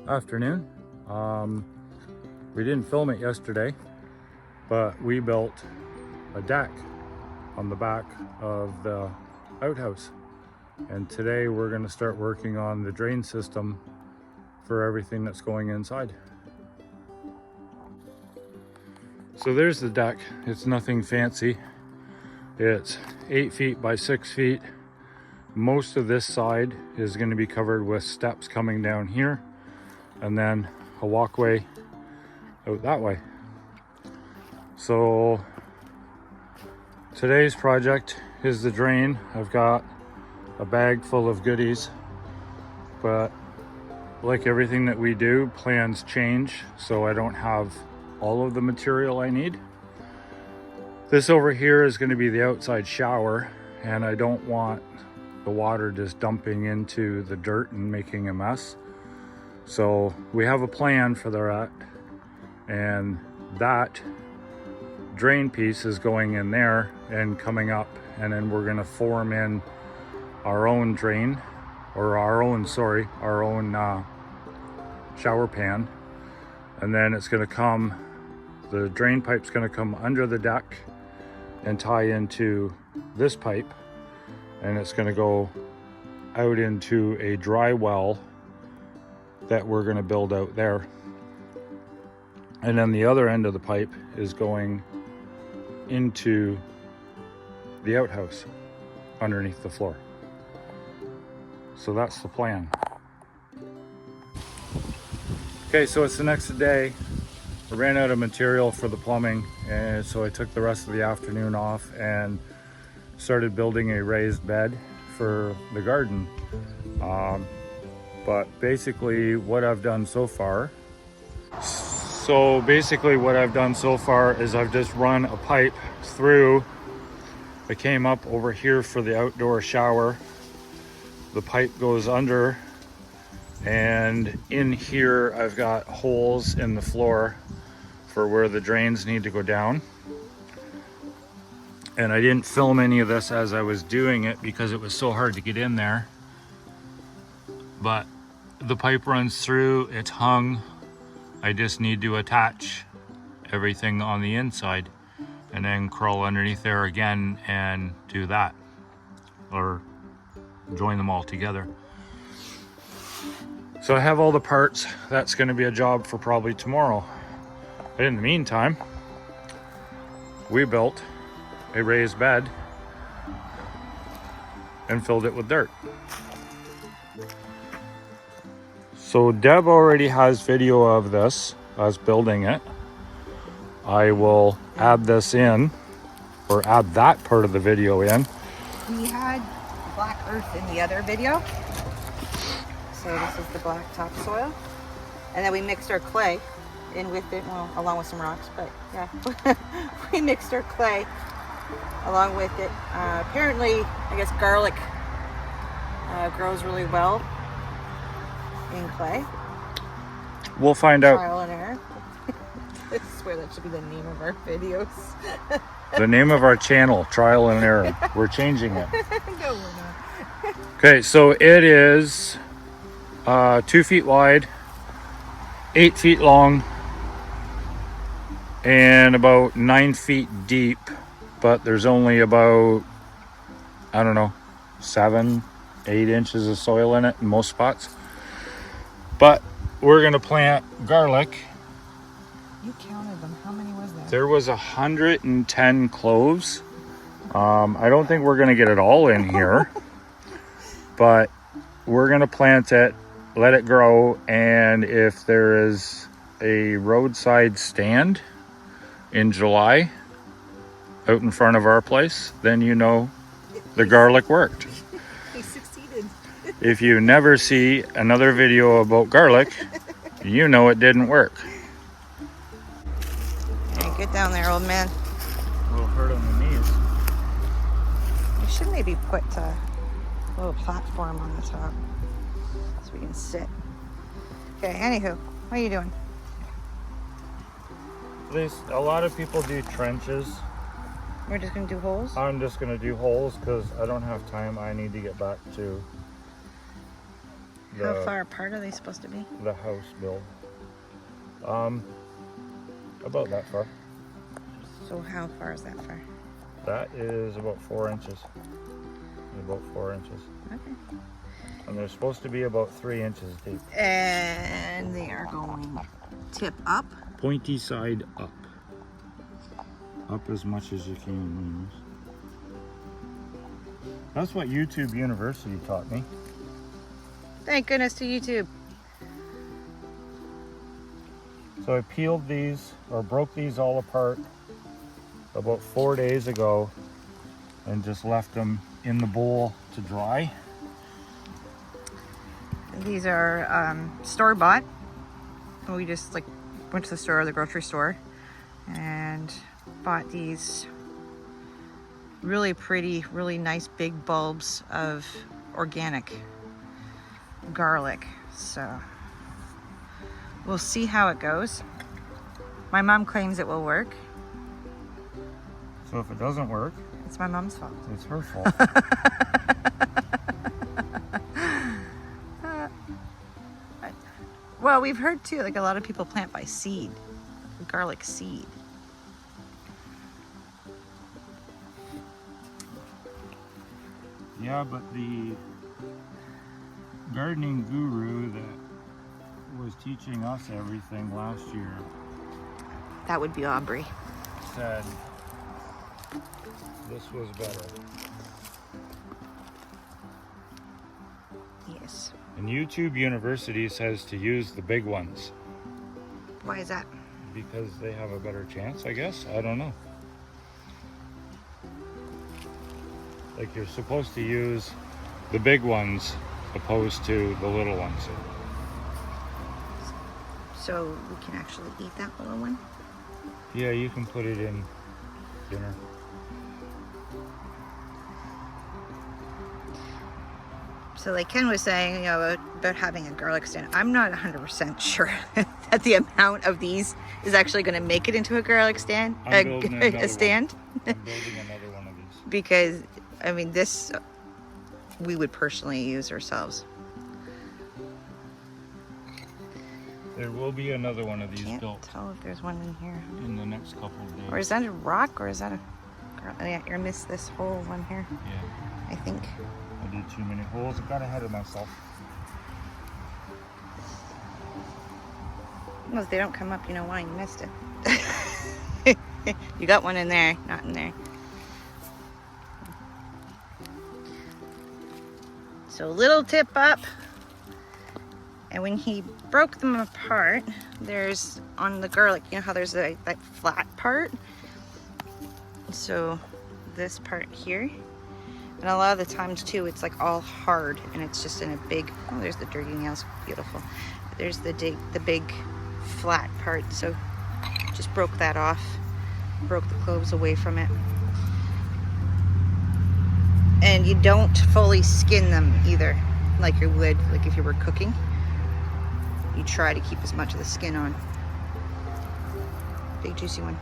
Afternoon. We didn't film it yesterday, but we built a deck on the back of the outhouse. And today we're going to start working on the drain system for everything that's going inside. So there's the deck. It's nothing fancy. It's 8 feet by 6 feet. Most of this side is going to be covered with steps coming down here, and then a walkway out that way. So today's project is the drain. I've got a bag full of goodies, but like everything that we do, plans change, so I don't have all of the material I need. This over here is going to be the outside shower, and I don't want the water just dumping into the dirt and making a mess. So we have a plan for that, and that drain piece is going in there and coming up, and then we're going to form in our own drain, or our own shower pan, and then it's going to come, the drain pipe's going to come under the deck and tie into this pipe, and it's going to go out into a dry well that we're going to build out there. And then the other end of the pipe is going into the outhouse underneath the floor. So that's the plan. Okay, so it's the next day. I ran out of material for the plumbing, and so I took the rest of the afternoon off and started building a raised bed for the garden. But basically what I've done so far is I've just run a pipe through. I came up over here for the outdoor shower. The pipe goes under, and in here I've got holes in the floor for where the drains need to go down. And I didn't film any of this as I was doing it because it was so hard to get in there. But the pipe runs through, it's hung. I just need to attach everything on the inside and then crawl underneath there again and do that, or join them all together. So I have all the parts. That's going to be a job for probably tomorrow. But in the meantime, we built a raised bed and filled it with dirt. So Deb already has video of this, us building it. I will add this in, or add that part of the video in. We had black earth in the other video. So this is the black topsoil. And then we mixed our clay in with it, well, along with some rocks, but yeah. We mixed our clay along with it. Apparently, I guess garlic grows really well in clay. We'll find out. Trial and error. I swear that should be the name of our videos. The name of our channel, Trial and Error. We're changing it. No, we're not. Okay, so it is 2 feet wide, 8 feet long, and about 9 feet deep. But there's only about, I don't know, 7-8 inches of soil in it in most spots. But we're gonna plant garlic. You counted them. How many was that? There was 110 cloves. I don't think we're gonna get it all in here, but we're gonna plant it, let it grow, and if there is a roadside stand in July out in front of our place, then you know the garlic worked. He succeeded. If you never see another video about garlic, you know it didn't work. Hey, get down there, old man. A little hurt on the knees. We should maybe put a little platform on the top so we can sit. Okay, anywho, what are you doing? At least a lot of people do trenches. We're just gonna do holes? I'm just gonna do holes because I don't have time. I need to get back to How far apart are they supposed to be? The house build. About that far. So how far is that far? That is about 4 inches. About 4 inches. Okay. And they're supposed to be about 3 inches deep. And they are going tip up. Pointy side up. Up as much as you can. That's what YouTube University taught me. Thank goodness to YouTube. So I peeled these, or broke these all apart about 4 days ago and just left them in the bowl to dry. These are store-bought. We just like went to the store, the grocery store, and bought these really pretty, really nice big bulbs of organic garlic. So we'll see how it goes. My mom claims it will work. So if it doesn't work, it's my mom's fault. It's her fault. Well, we've heard too, like a lot of people plant by seed, garlic seed. Yeah, but the gardening guru that was teaching us everything last year That would be Aubrey. said this was better. Yes. And YouTube University says to use the big ones Why is that? because they have a better chance, I guess. I don't know. Like you're supposed to use the big ones opposed to the little ones. So we can actually eat that little one? Yeah, you can put it in dinner. So like Ken was saying, you know, about having a garlic stand. I'm not 100% sure that the amount of these is actually going to make it into a garlic stand, a stand. I'm building another one of these. Because, I mean, this we would personally use ourselves. There will be another one of these Can't built tell if there's one in here. in the next couple of days. Or is that a rock, or is that a... Yeah, you missed this whole one here, Yeah, I think. I did too many holes. I got ahead of myself. Well, if they don't come up, you know why you missed it. You got one in there, not in there. So a little tip up. And when he broke them apart, there's on the garlic, you know how there's that flat part? So this part here. And a lot of the times too, it's like all hard and it's just in a big, oh, there's the dirty nails, beautiful. There's the big flat part. So just broke that off, broke the cloves away from it. And you don't fully skin them either, like you would, like if you were cooking. You try to keep as much of the skin on. Big juicy one.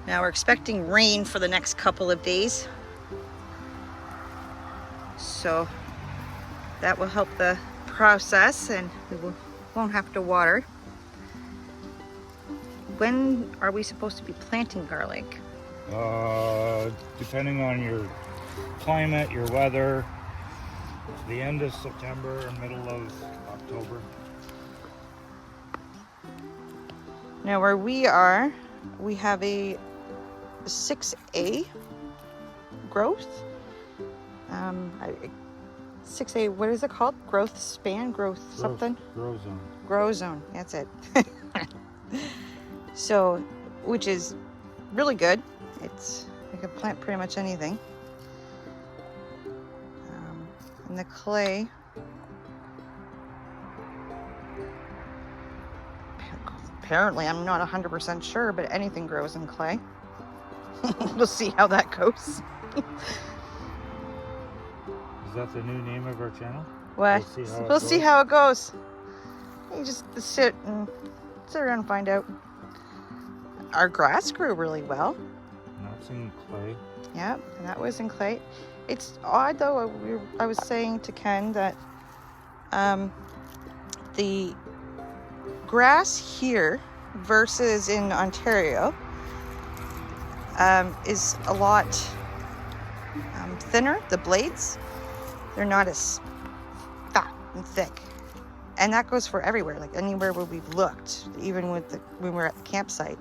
Now we're expecting rain for the next couple of days. So that will help the process and we won't have to water. When are we supposed to be planting garlic? Depending on your climate, your weather, the end of September and middle of October. Now where we are, we have a 6A growth. 6A, what is it called? Growth span? Growth something? Grow zone. Grow zone, that's it. So, which is really good. It's, you can plant pretty much anything. And the clay, apparently I'm not 100% sure, but anything grows in clay. We'll see how that goes. Is that the new name of our channel? What? We'll see how it goes. You just sit around and find out. Our grass grew really well. Not That's in clay. Yep, and that was in clay. It's odd though. I was saying to Ken that the grass here versus in Ontario is a lot thinner. The blades, they're not as fat and thick, and that goes for everywhere. Like anywhere where we've looked, even with when we're at the campsite,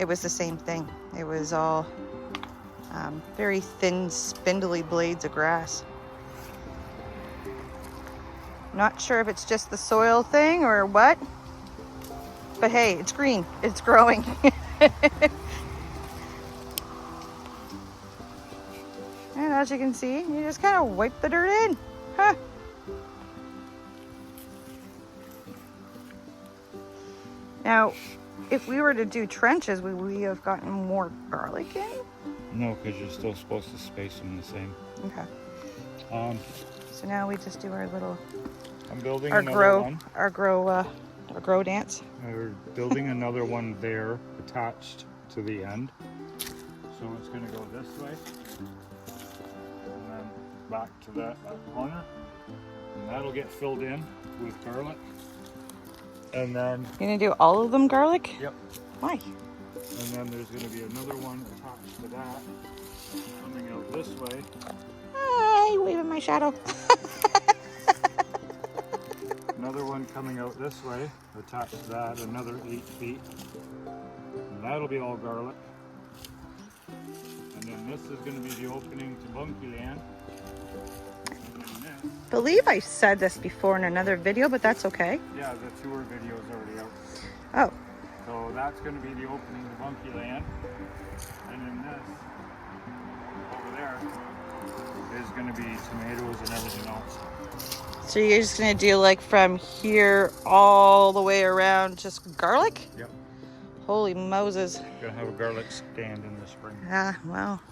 it was the same thing. It was all very thin, spindly blades of grass. Not sure if it's just the soil thing or what, but hey, it's green. It's growing. And as you can see, you just kind of wipe the dirt in. Huh. Now, if we were to do trenches, would we have gotten more garlic in? No, because you're still supposed to space them the same. Okay. So now we just do our little, I'm building another one. Our grow dance. We're building another one there attached to the end. So it's going to go this way. And then back to that corner. And that'll get filled in with garlic. And then... You're going to do all of them garlic? Yep. Why? And then there's going to be another one attached to that, coming out this way. Hi, waving my shadow. Another one coming out this way, attached to that, another 8 feet. And that'll be all garlic. And then this is going to be the opening to Bunky Land. I believe I said this before in another video, but that's okay. Yeah, the tour video is already out. Oh. So that's going to be the opening to Bunky Land. And then this, over there, is going to be tomatoes and everything else. So you're just going to do like from here all the way around just garlic? Yep. Holy Moses. Going to have a garlic stand in the spring. Ah, well,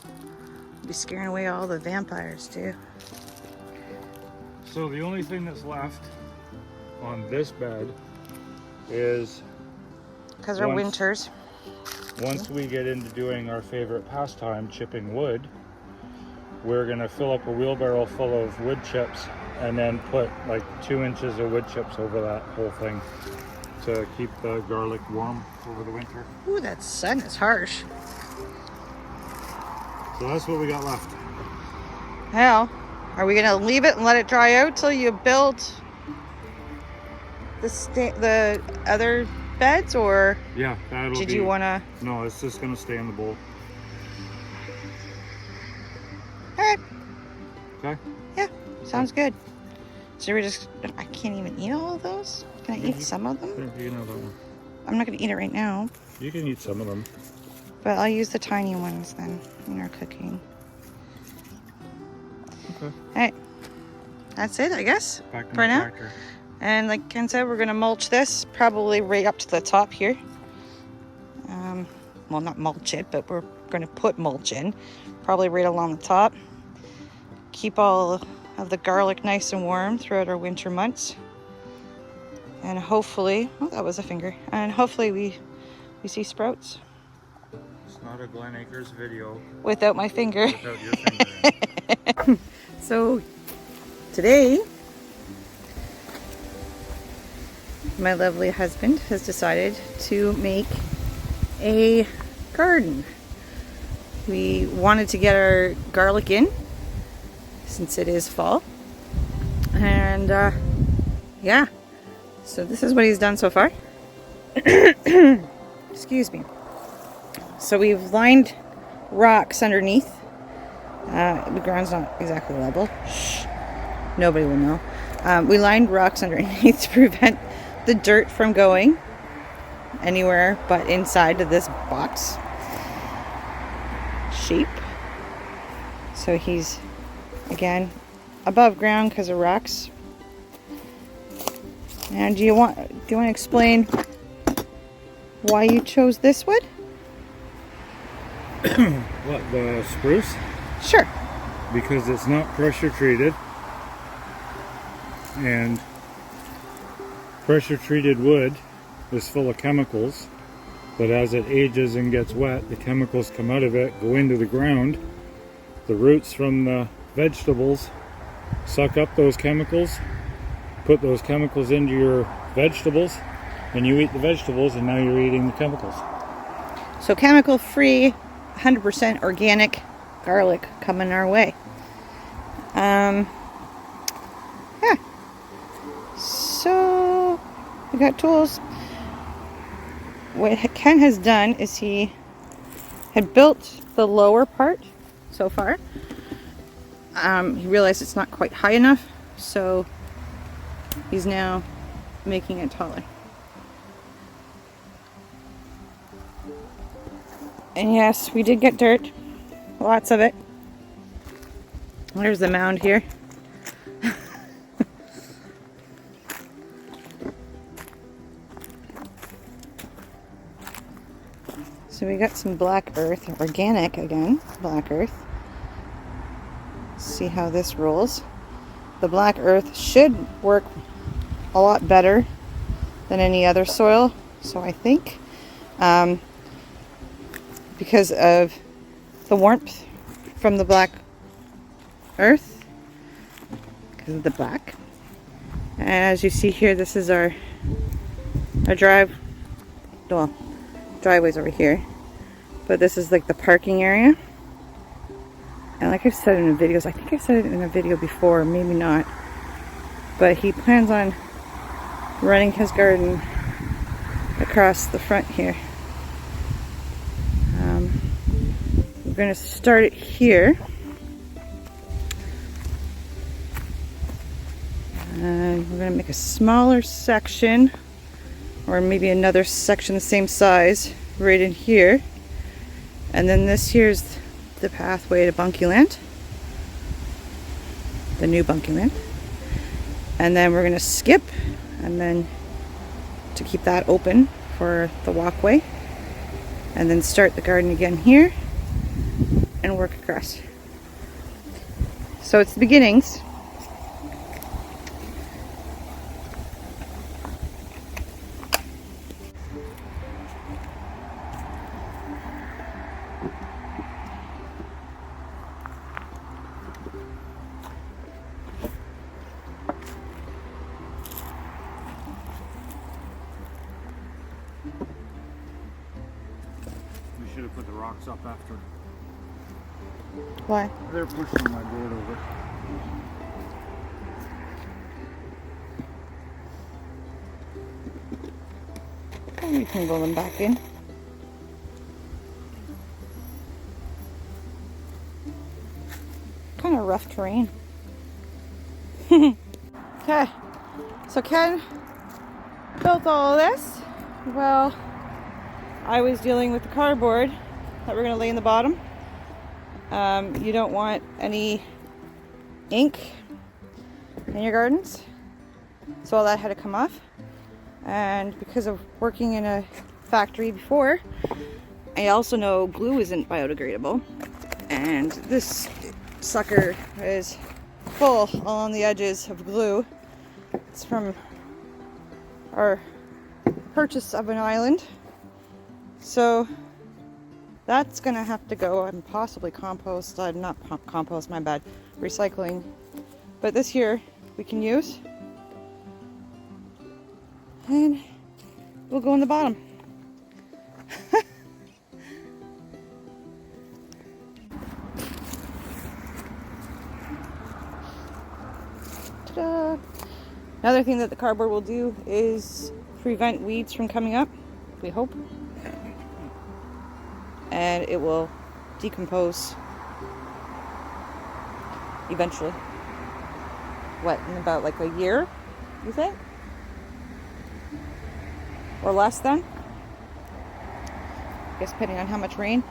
be scaring away all the vampires too. So the only thing that's left on this bed is... Because they're winters. Once we get into doing our favorite pastime, chipping wood, we're going to fill up a wheelbarrow full of wood chips and then put like 2 inches of wood chips over that whole thing to keep the garlic warm over the winter. Ooh, that sun is harsh. So that's what we got left. Well, are we going to leave it and let it dry out till you build the other beds, or yeah, that'll did you want to? No, it's just going to stay in the bowl. All right. Okay. Yeah, sounds good. So we're just, I can't even eat all of those. Can I eat some of them? You know that one. I'm not going to eat it right now. You can eat some of them. But I'll use the tiny ones then in our cooking. Okay. All right. That's it, I guess, Back in for the now. tractor. And like Ken said, we're going to mulch this probably right up to the top here. Well, not mulch it, but we're going to put mulch in. Probably right along the top. Keep all of the garlic nice and warm throughout our winter months. And hopefully, oh, that was a finger. And hopefully we see sprouts. It's not a Glen Acres video Without my finger. without your finger. So today, my lovely husband has decided to make a garden. We wanted to get our garlic in since it is fall. And yeah, so this is what he's done so far. Excuse me. So we've lined rocks underneath. The ground's not exactly level. Shh. Nobody will know. We lined rocks underneath to prevent the dirt from going anywhere but inside of this box shape. So he's, again, above ground because of rocks. And do you want to explain why you chose this wood? What, the spruce? Sure. Because it's not pressure treated, and pressure treated wood is full of chemicals, But as it ages and gets wet, the chemicals come out of it, go into the ground. The roots from the vegetables suck up those chemicals, put those chemicals into your vegetables, and you eat the vegetables, and now you're eating the chemicals. So chemical free, 100% organic garlic coming our way. Yeah. So we got tools. What Ken has done is he had built the lower part so far. He realized it's not quite high enough, so he's now making it taller. And yes, we did get dirt. Lots of it. There's the mound here. So we got some black earth, organic again, black earth. See how this rolls. The black earth should work a lot better than any other soil, so I think. Because of the warmth from the black earth, because of the black. And as you see here, this is our driveway's over here, but this is like the parking area. And like I've said in the videos, I think I said it in a video before, maybe not, but he plans on running his garden across the front here. We're going to start it here, and we're going to make a smaller section, or maybe another section the same size right in here, and then this here's the pathway to Bunky Land, the new Bunky Land, and then we're going to skip, and then to keep that open for the walkway, and then start the garden again here and work across. So it's the beginnings. We should have put the rocks up after. Why? They're pushing my board over. And we can roll them back in. Kind of rough terrain. Okay, so Ken built all of this. Well, I was dealing with the cardboard that we're going to lay in the bottom. You don't want any ink in your gardens, so all that had to come off. And because of working in a factory before, I also know glue isn't biodegradable, and this sucker is full along the edges of glue. It's from our purchase of an island, so that's gonna have to go and possibly compost. Not compost, my bad, recycling. But this here we can use, and we'll go in the bottom. Ta-da! Another thing that the cardboard will do is prevent weeds from coming up, we hope. And it will decompose eventually. What, in about like a year, you think? Or less than? I guess depending on how much rain